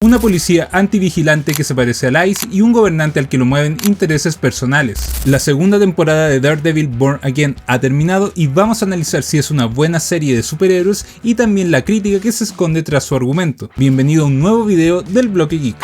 una policía antivigilante que se parece al ICE y un gobernante al que lo mueven intereses personales. La segunda temporada de Daredevil Born Again ha terminado y vamos a analizar si es una buena serie de superhéroes y también la crítica que se esconde tras su argumento. Bienvenido a un nuevo video del Bloque Geek.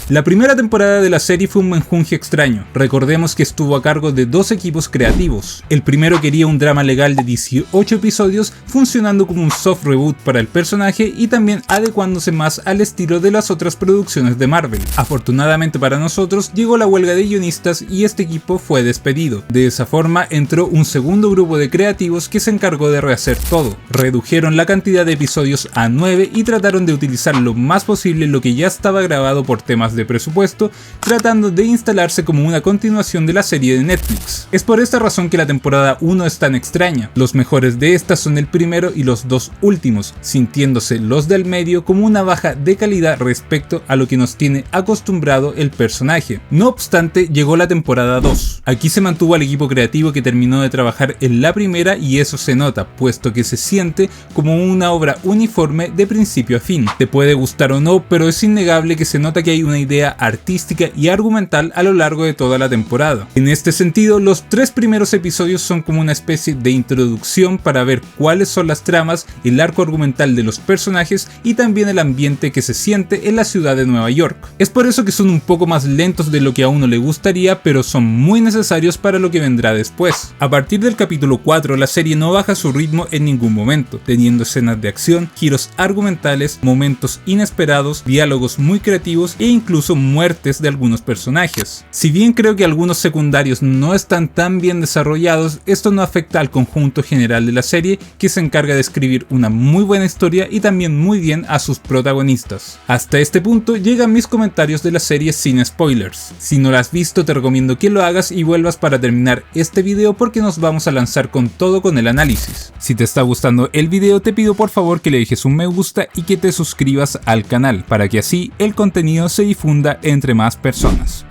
La primera temporada de la serie fue un menjunje extraño. Recordemos que estuvo a cargo de dos equipos creativos. El primero quería un drama legal de 18 episodios, funcionando como un soft reboot para el personaje y también adecuándose más al estilo de las otras producciones de Marvel. Afortunadamente para nosotros, llegó la huelga de guionistas y este equipo fue despedido. De esa forma entró un segundo grupo de creativos que se encargó de rehacer todo. Redujeron la cantidad de episodios a 9 y trataron de utilizar lo más posible lo que ya estaba grabado por temas de presupuesto, tratando de instalarse como una continuación de la serie de Netflix. Es por esta razón que la temporada 1 es tan extraña. Los mejores de esta son el primero y los dos últimos, sintiéndose los del medio como una baja de calidad respecto a lo que nos tiene acostumbrado el personaje. No obstante, llegó la temporada 2. Aquí se mantuvo al equipo creativo que terminó de trabajar en la primera y eso se nota, puesto que se siente como una obra uniforme de principio a fin. Te puede gustar o no, pero es innegable que se nota que hay una idea artística y argumental a lo largo de toda la temporada. En este sentido, los 3 primeros episodios son como una especie de introducción para ver cuáles son las tramas, el arco argumental de los personajes y también el ambiente que se siente en la ciudad de Nueva York. Es por eso que son un poco más lentos de lo que a uno le gustaría, pero son muy necesarios para lo que vendrá después. A partir del capítulo 4, la serie no baja su ritmo en ningún momento, teniendo escenas de acción, giros argumentales, momentos inesperados, diálogos muy creativos e incluso muertes de algunos personajes. Si bien creo que algunos secundarios no están tan bien desarrollados, esto no afecta al conjunto general de la serie, que se encarga de escribir una muy buena historia y también muy bien a sus protagonistas. Hasta este punto llegan mis comentarios de la serie sin spoilers. Si no la has visto, te recomiendo que lo hagas y vuelvas para terminar este video porque nos vamos a lanzar con todo con el análisis. Si te está gustando el video, te pido por favor que le dejes un me gusta y que te suscribas al canal para que así el contenido se difunda entre más personas.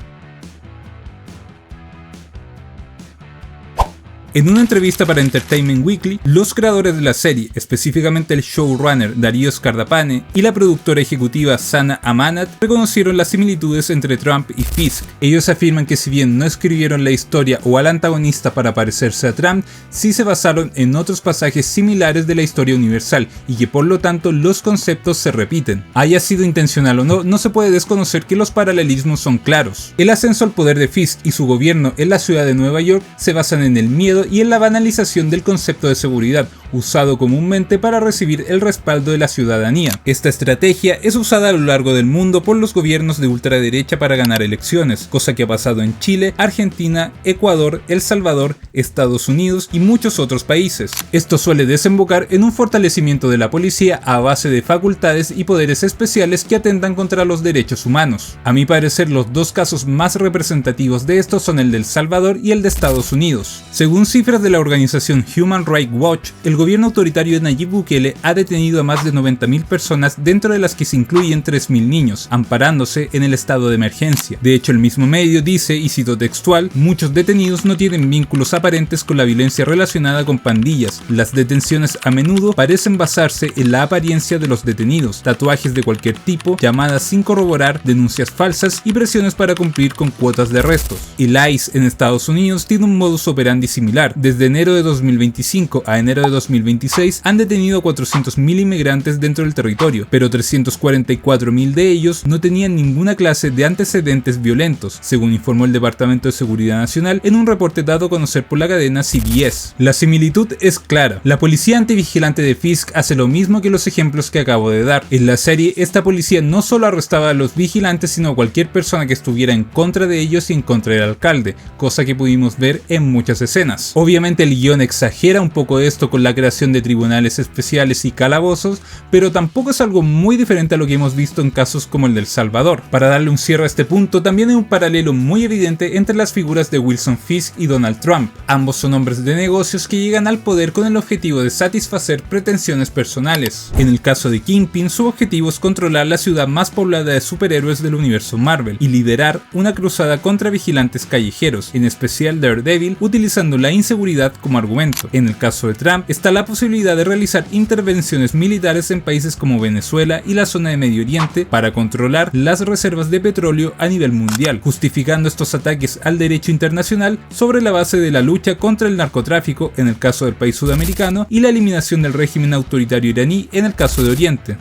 En una entrevista para Entertainment Weekly, los creadores de la serie, específicamente el showrunner Darío Scardapane y la productora ejecutiva Sana Amanat, reconocieron las similitudes entre Trump y Fisk. Ellos afirman que si bien no escribieron la historia o al antagonista para parecerse a Trump, sí se basaron en otros pasajes similares de la historia universal y que por lo tanto los conceptos se repiten. Haya sido intencional o no, no se puede desconocer que los paralelismos son claros. El ascenso al poder de Fisk y su gobierno en la ciudad de Nueva York se basan en el miedo y en la banalización del concepto de seguridad, usado comúnmente para recibir el respaldo de la ciudadanía. Esta estrategia es usada a lo largo del mundo por los gobiernos de ultraderecha para ganar elecciones, cosa que ha pasado en Chile, Argentina, Ecuador, El Salvador, Estados Unidos y muchos otros países. Esto suele desembocar en un fortalecimiento de la policía a base de facultades y poderes especiales que atentan contra los derechos humanos. A mi parecer, los dos casos más representativos de esto son el de El Salvador y el de Estados Unidos. Según cifras de la organización Human Rights Watch, el gobierno autoritario de Nayib Bukele ha detenido a más de 90.000 personas, dentro de las que se incluyen 3.000 niños, amparándose en el estado de emergencia. De hecho, el mismo medio dice, y cito textual, muchos detenidos no tienen vínculos aparentes con la violencia relacionada con pandillas. Las detenciones a menudo parecen basarse en la apariencia de los detenidos, tatuajes de cualquier tipo, llamadas sin corroborar, denuncias falsas y presiones para cumplir con cuotas de arrestos. El ICE en Estados Unidos tiene un modus operandi similar. Desde enero de 2025 a enero de 2026 han detenido a 400.000 inmigrantes dentro del territorio, pero 344.000 de ellos no tenían ninguna clase de antecedentes violentos, según informó el Departamento de Seguridad Nacional en un reporte dado a conocer por la cadena CBS. La similitud es clara. La policía antivigilante de Fisk hace lo mismo que los ejemplos que acabo de dar. En la serie, esta policía no solo arrestaba a los vigilantes, sino a cualquier persona que estuviera en contra de ellos y en contra del alcalde, cosa que pudimos ver en muchas escenas. Obviamente el guión exagera un poco esto con la creación de tribunales especiales y calabozos, pero tampoco es algo muy diferente a lo que hemos visto en casos como el de El Salvador. Para darle un cierre a este punto, también hay un paralelo muy evidente entre las figuras de Wilson Fisk y Donald Trump. Ambos son hombres de negocios que llegan al poder con el objetivo de satisfacer pretensiones personales. En el caso de Kingpin, su objetivo es controlar la ciudad más poblada de superhéroes del universo Marvel y liderar una cruzada contra vigilantes callejeros, en especial Daredevil, utilizando la inseguridad como argumento. En el caso de Trump, está está la posibilidad de realizar intervenciones militares en países como Venezuela y la zona de Medio Oriente para controlar las reservas de petróleo a nivel mundial, justificando estos ataques al derecho internacional sobre la base de la lucha contra el narcotráfico en el caso del país sudamericano y la eliminación del régimen autoritario iraní en el caso de Oriente.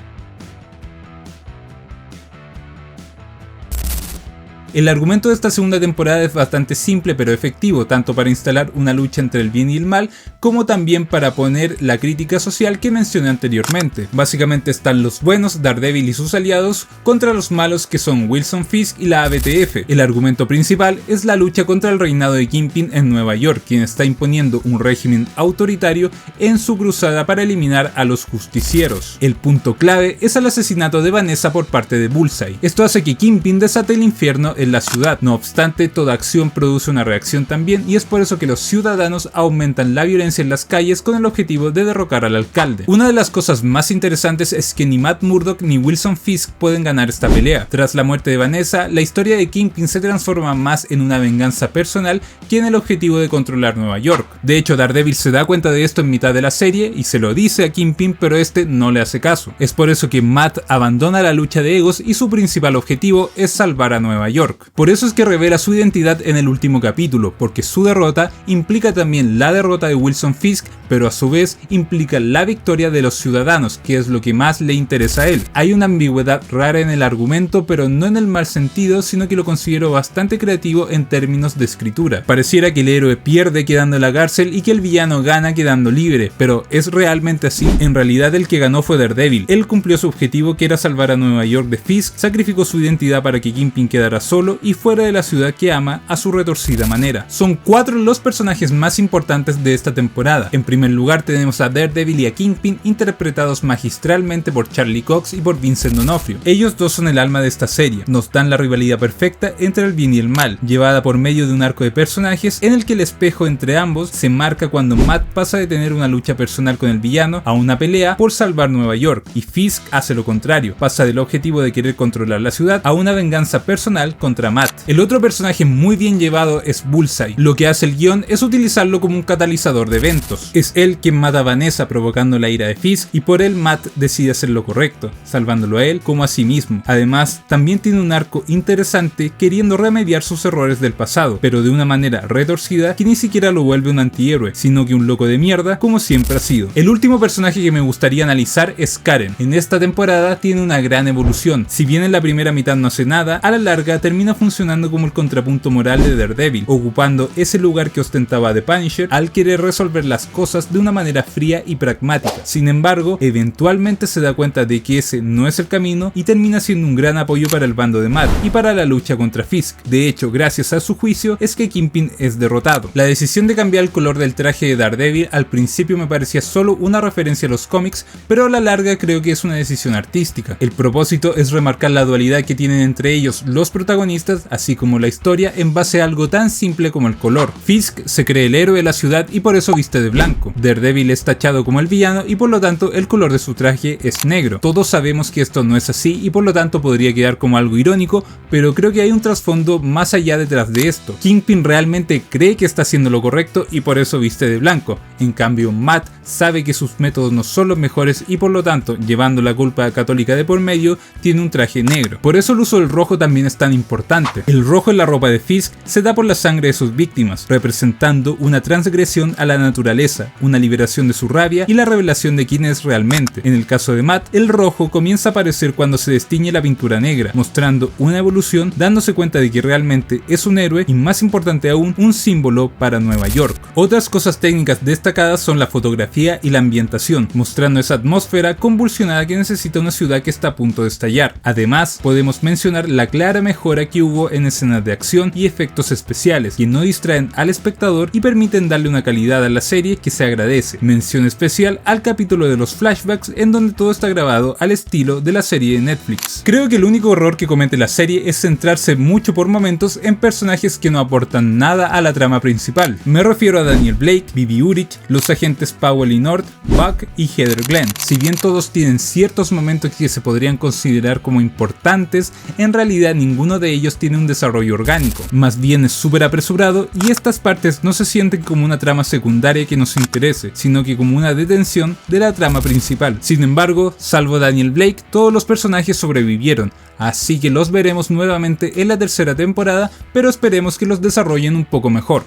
El argumento de esta segunda temporada es bastante simple pero efectivo, tanto para instalar una lucha entre el bien y el mal, como también para poner la crítica social que mencioné anteriormente. Básicamente están los buenos, Daredevil y sus aliados, contra los malos que son Wilson Fisk y la ABTF. El argumento principal es la lucha contra el reinado de Kingpin en Nueva York, quien está imponiendo un régimen autoritario en su cruzada para eliminar a los justicieros. El punto clave es el asesinato de Vanessa por parte de Bullseye. Esto hace que Kingpin desate el infierno en la ciudad. No obstante, toda acción produce una reacción también, y es por eso que los ciudadanos aumentan la violencia en las calles con el objetivo de derrocar al alcalde. Una de las cosas más interesantes es que ni Matt Murdock ni Wilson Fisk pueden ganar esta pelea. Tras la muerte de Vanessa, la historia de Kingpin se transforma más en una venganza personal que en el objetivo de controlar Nueva York. De hecho, Daredevil se da cuenta de esto en mitad de la serie y se lo dice a Kingpin, pero este no le hace caso. Es por eso que Matt abandona la lucha de egos y su principal objetivo es salvar a Nueva York. Por eso es que revela su identidad en el último capítulo, porque su derrota implica también la derrota de Wilson Fisk, pero a su vez implica la victoria de los ciudadanos, que es lo que más le interesa a él. Hay una ambigüedad rara en el argumento, pero no en el mal sentido, sino que lo considero bastante creativo en términos de escritura. Pareciera que el héroe pierde quedando en la cárcel y que el villano gana quedando libre, pero ¿es realmente así? En realidad el que ganó fue Daredevil. Él cumplió su objetivo, que era salvar a Nueva York de Fisk, sacrificó su identidad para que Kingpin quedara solo y fuera de la ciudad que ama a su retorcida manera. Son 4 los personajes más importantes de esta temporada. En primer lugar tenemos a Daredevil y a Kingpin, interpretados magistralmente por Charlie Cox y por Vincent D'Onofrio. Ellos dos son el alma de esta serie, nos dan la rivalidad perfecta entre el bien y el mal, llevada por medio de un arco de personajes en el que el espejo entre ambos se marca cuando Matt pasa de tener una lucha personal con el villano a una pelea por salvar Nueva York, y Fisk hace lo contrario, pasa del objetivo de querer controlar la ciudad a una venganza personal contra Matt. El otro personaje muy bien llevado es Bullseye. Lo que hace el guión es utilizarlo como un catalizador de eventos. Es él quien mata a Vanessa provocando la ira de Fisk, y por él Matt decide hacer lo correcto, salvándolo a él como a sí mismo. Además, también tiene un arco interesante queriendo remediar sus errores del pasado, pero de una manera retorcida que ni siquiera lo vuelve un antihéroe, sino que un loco de mierda como siempre ha sido. El último personaje que me gustaría analizar es Karen. En esta temporada tiene una gran evolución. Si bien en la primera mitad no hace nada, a la larga termina funcionando como el contrapunto moral de Daredevil, ocupando ese lugar que ostentaba The Punisher al querer resolver las cosas de una manera fría y pragmática. Sin embargo, eventualmente se da cuenta de que ese no es el camino y termina siendo un gran apoyo para el bando de Matt y para la lucha contra Fisk. De hecho, gracias a su juicio es que Kingpin es derrotado. La decisión de cambiar el color del traje de Daredevil al principio me parecía solo una referencia a los cómics, pero a la larga creo que es una decisión artística. El propósito es remarcar la dualidad que tienen entre ellos los protagonistas, así como la historia, en base a algo tan simple como el color. Fisk se cree el héroe de la ciudad y por eso viste de blanco. Daredevil es tachado como el villano y por lo tanto el color de su traje es negro. Todos sabemos que esto no es así y por lo tanto podría quedar como algo irónico, pero creo que hay un trasfondo más allá detrás de esto. Kingpin realmente cree que está haciendo lo correcto y por eso viste de blanco. En cambio, Matt sabe que sus métodos no son los mejores y por lo tanto, llevando la culpa católica de por medio, tiene un traje negro. Por eso el uso del rojo también es tan importante. El rojo en la ropa de Fisk se da por la sangre de sus víctimas, representando una transgresión a la naturaleza, una liberación de su rabia y la revelación de quién es realmente. En el caso de Matt, el rojo comienza a aparecer cuando se destiñe la pintura negra, mostrando una evolución, dándose cuenta de que realmente es un héroe y, más importante aún, un símbolo para Nueva York. Otras cosas técnicas destacadas son la fotografía y la ambientación, mostrando esa atmósfera convulsionada que necesita una ciudad que está a punto de estallar. Además, podemos mencionar la clara mejora que hubo en escenas de acción y efectos especiales, que no distraen al espectador y permiten darle una calidad a la serie que se agradece. Mención especial al capítulo de los flashbacks, en donde todo está grabado al estilo de la serie de Netflix. Creo que el único error que comete la serie es centrarse mucho por momentos en personajes que no aportan nada a la trama principal. Me refiero a Daniel Blake, Bibi Urich, los agentes Powell y North, Buck y Heather Glenn. Si bien todos tienen ciertos momentos que se podrían considerar como importantes, en realidad ninguno de ellos tiene un desarrollo orgánico, más bien es súper apresurado y estas partes no se sienten como una trama secundaria que nos interese, sino que como una detención de la trama principal. Sin embargo, salvo Daniel Blake, todos los personajes sobrevivieron, así que los veremos nuevamente en la tercera temporada, pero esperemos que los desarrollen un poco mejor.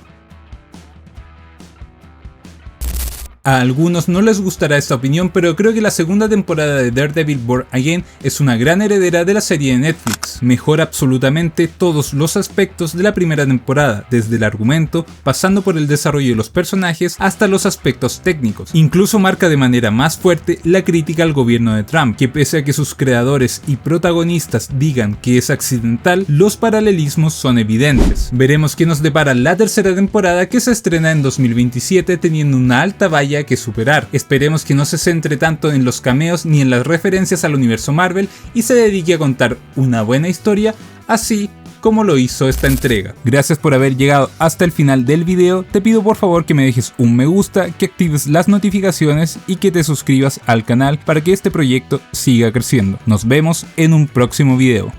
A algunos no les gustará esta opinión, pero creo que la segunda temporada de Daredevil Born Again es una gran heredera de la serie de Netflix. Mejora absolutamente todos los aspectos de la primera temporada, desde el argumento, pasando por el desarrollo de los personajes hasta los aspectos técnicos. Incluso marca de manera más fuerte la crítica al gobierno de Trump, que pese a que sus creadores y protagonistas digan que es accidental, los paralelismos son evidentes. Veremos qué nos depara la tercera temporada, que se estrena en 2027 teniendo una alta valla que superar. Esperemos que no se centre tanto en los cameos ni en las referencias al universo Marvel y se dedique a contar una buena historia, así como lo hizo esta entrega. Gracias por haber llegado hasta el final del video. Te pido por favor que me dejes un me gusta, que actives las notificaciones y que te suscribas al canal para que este proyecto siga creciendo. Nos vemos en un próximo video.